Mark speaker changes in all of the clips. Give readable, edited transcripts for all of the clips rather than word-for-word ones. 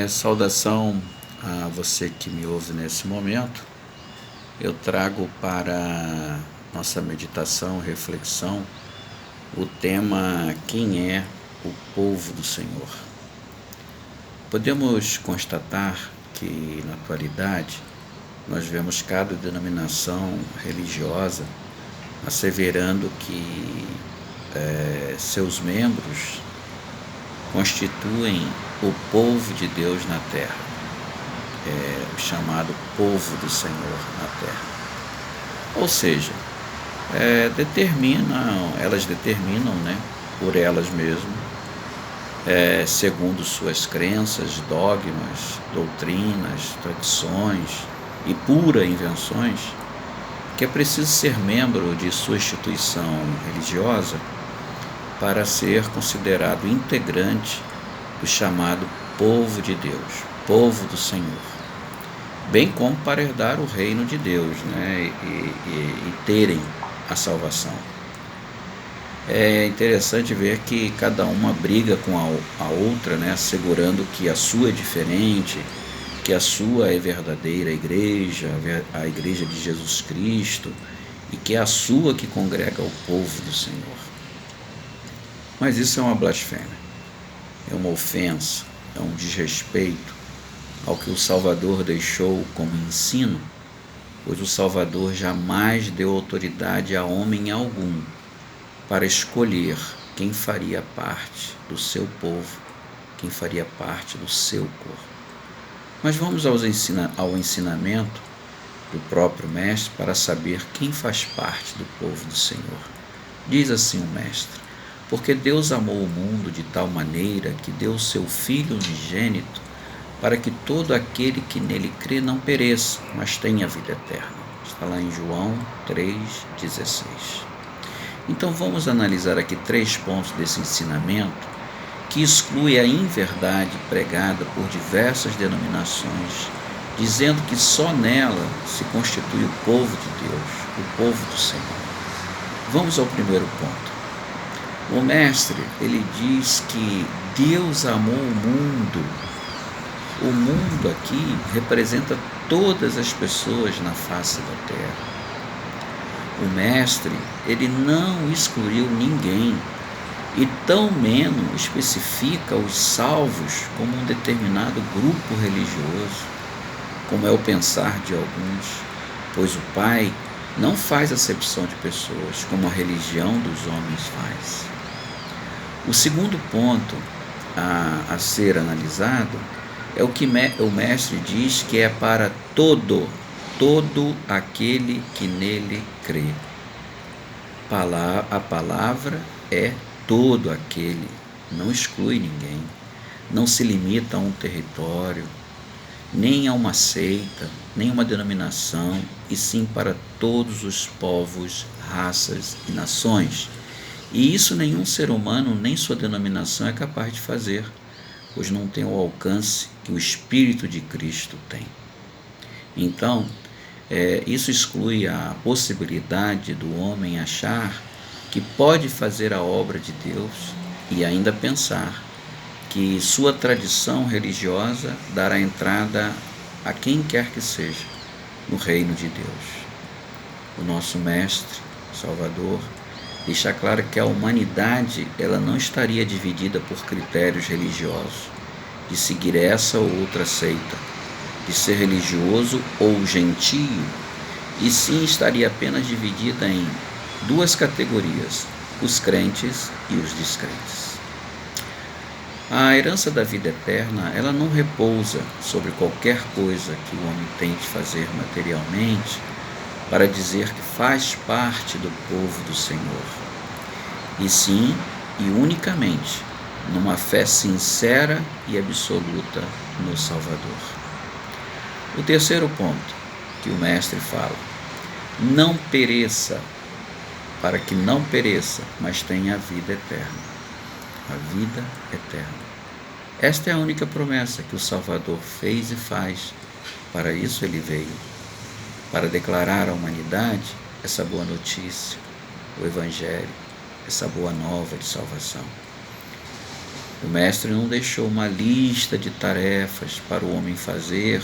Speaker 1: Saudação a você que me ouve nesse momento. Eu trago para nossa meditação, reflexão, o tema Quem é o povo do Senhor? Podemos constatar que, na atualidade, nós vemos cada denominação religiosa asseverando que seus membros constituem o povo de Deus na terra, o chamado povo do Senhor na terra. Ou seja, elas determinam, por elas mesmas, segundo suas crenças, dogmas, doutrinas, tradições e pura invenções, que é preciso ser membro de sua instituição religiosa para ser considerado integrante do chamado povo de Deus, povo do Senhor, bem como para herdar o reino de Deus, e terem a salvação. É interessante ver que cada uma briga com a outra, assegurando que a sua é diferente, que a sua é verdadeira igreja, a igreja de Jesus Cristo, e que é a sua que congrega o povo do Senhor. Mas isso é uma blasfêmia, é uma ofensa, é um desrespeito ao que o Salvador deixou como ensino, pois o Salvador jamais deu autoridade a homem algum para escolher quem faria parte do seu povo, quem faria parte do seu corpo. Mas vamos ao ensinamento do próprio Mestre para saber quem faz parte do povo do Senhor. Diz assim o Mestre: porque Deus amou o mundo de tal maneira que deu o seu Filho unigênito, para que todo aquele que nele crê não pereça, mas tenha vida eterna. Está lá em João 3,16. Então vamos analisar aqui 3 pontos desse ensinamento que exclui a inverdade pregada por diversas denominações, dizendo que só nela se constitui o povo de Deus, o povo do Senhor. Vamos ao primeiro ponto. O Mestre, ele diz que Deus amou o mundo. O mundo aqui representa todas as pessoas na face da terra. O Mestre, ele não excluiu ninguém e tão menos especifica os salvos como um determinado grupo religioso, como é o pensar de alguns, pois o Pai não faz acepção de pessoas, como a religião dos homens faz. O segundo ponto a ser analisado é o que o Mestre diz que é para todo aquele que nele crê. A palavra é todo aquele, não exclui ninguém, não se limita a um território, nem a uma seita, nem uma denominação, e sim para todos os povos, raças e nações. E isso nenhum ser humano, nem sua denominação é capaz de fazer, pois não tem o alcance que o Espírito de Cristo tem. Então, isso exclui a possibilidade do homem achar que pode fazer a obra de Deus e ainda pensar que sua tradição religiosa dará entrada a quem quer que seja no reino de Deus. O nosso Mestre, Salvador, deixa claro que a humanidade ela não estaria dividida por critérios religiosos, de seguir essa ou outra seita, de ser religioso ou gentio, e sim estaria apenas dividida em 2 categorias, os crentes e os descrentes. A herança da vida eterna, ela não repousa sobre qualquer coisa que o homem tente fazer materialmente para dizer que faz parte do povo do Senhor, e sim e unicamente numa fé sincera e absoluta no Salvador. O terceiro ponto que o Mestre fala: não pereça, para que não pereça, mas tenha a vida eterna. A vida eterna. Esta é a única promessa que o Salvador fez e faz. Para isso ele veio, para declarar à humanidade essa boa notícia, o Evangelho, essa boa nova de salvação. O Mestre não deixou uma lista de tarefas para o homem fazer,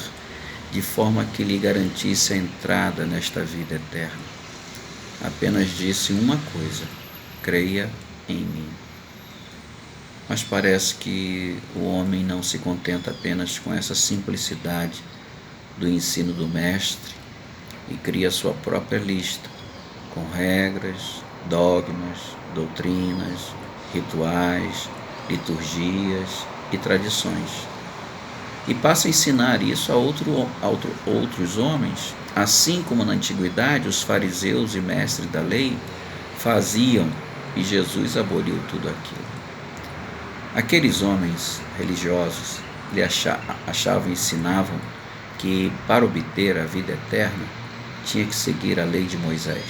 Speaker 1: de forma que lhe garantisse a entrada nesta vida eterna. Apenas disse uma coisa: creia em mim. Mas parece que o homem não se contenta apenas com essa simplicidade do ensino do Mestre e cria sua própria lista, com regras, dogmas, doutrinas, rituais, liturgias e tradições. E passa a ensinar isso a outros homens, assim como na antiguidade os fariseus e mestres da lei faziam e Jesus aboliu tudo aquilo. Aqueles homens religiosos lhe achavam e ensinavam que para obter a vida eterna tinha que seguir a lei de Moisés,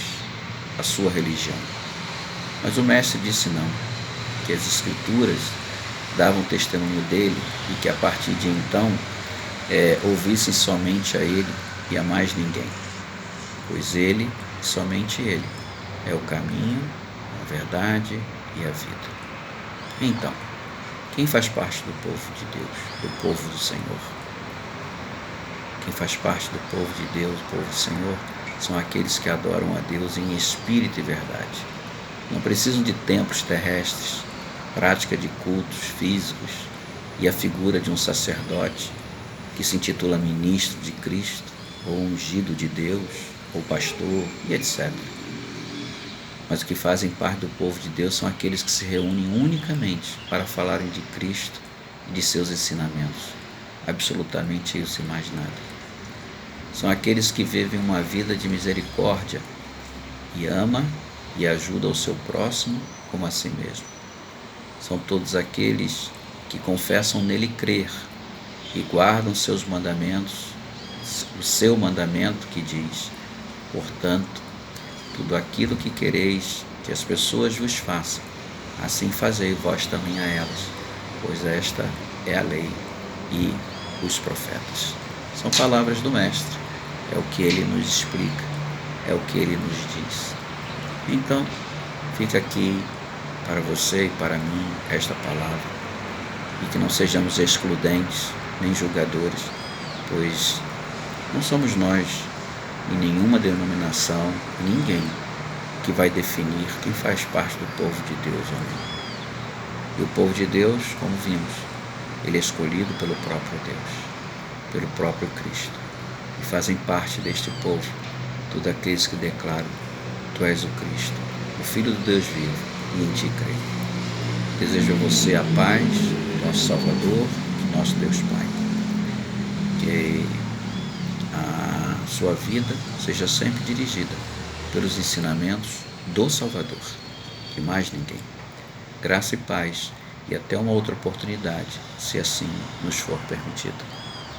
Speaker 1: a sua religião. Mas o Mestre disse não, que as Escrituras davam testemunho dele e que a partir de então ouvissem somente a ele e a mais ninguém, pois ele, somente ele, é o caminho, a verdade e a vida. Então, quem faz parte do povo de Deus, do povo do Senhor? Quem faz parte do povo de Deus, do povo do Senhor, são aqueles que adoram a Deus em espírito e verdade. Não precisam de templos terrestres, prática de cultos físicos e a figura de um sacerdote que se intitula ministro de Cristo, ou ungido de Deus, ou pastor, e etc. Mas o que fazem parte do povo de Deus são aqueles que se reúnem unicamente para falarem de Cristo e de seus ensinamentos. Absolutamente isso e mais nada. São aqueles que vivem uma vida de misericórdia e ama e ajuda o seu próximo como a si mesmo. São todos aqueles que confessam nele crer e guardam seus mandamentos, o seu mandamento que diz: portanto, tudo aquilo que quereis que as pessoas vos façam, assim fazei vós também a elas, pois esta é a lei e os profetas. São palavras do Mestre, é o que ele nos explica, é o que ele nos diz. Então, fica aqui para você e para mim esta palavra, e que não sejamos excludentes nem julgadores, pois não somos nós, em nenhuma denominação, ninguém que vai definir quem faz parte do povo de Deus ou não. E o povo de Deus, como vimos, ele é escolhido pelo próprio Deus, pelo próprio Cristo. E fazem parte deste povo todos aqueles que declaram: Tu és o Cristo, o Filho do Deus vivo, e em Ti creio. Desejo a você a paz do nosso Salvador, do nosso Deus Pai. Que a sua vida seja sempre dirigida pelos ensinamentos do Salvador, e mais ninguém. Graça e paz, e até uma outra oportunidade, se assim nos for permitido.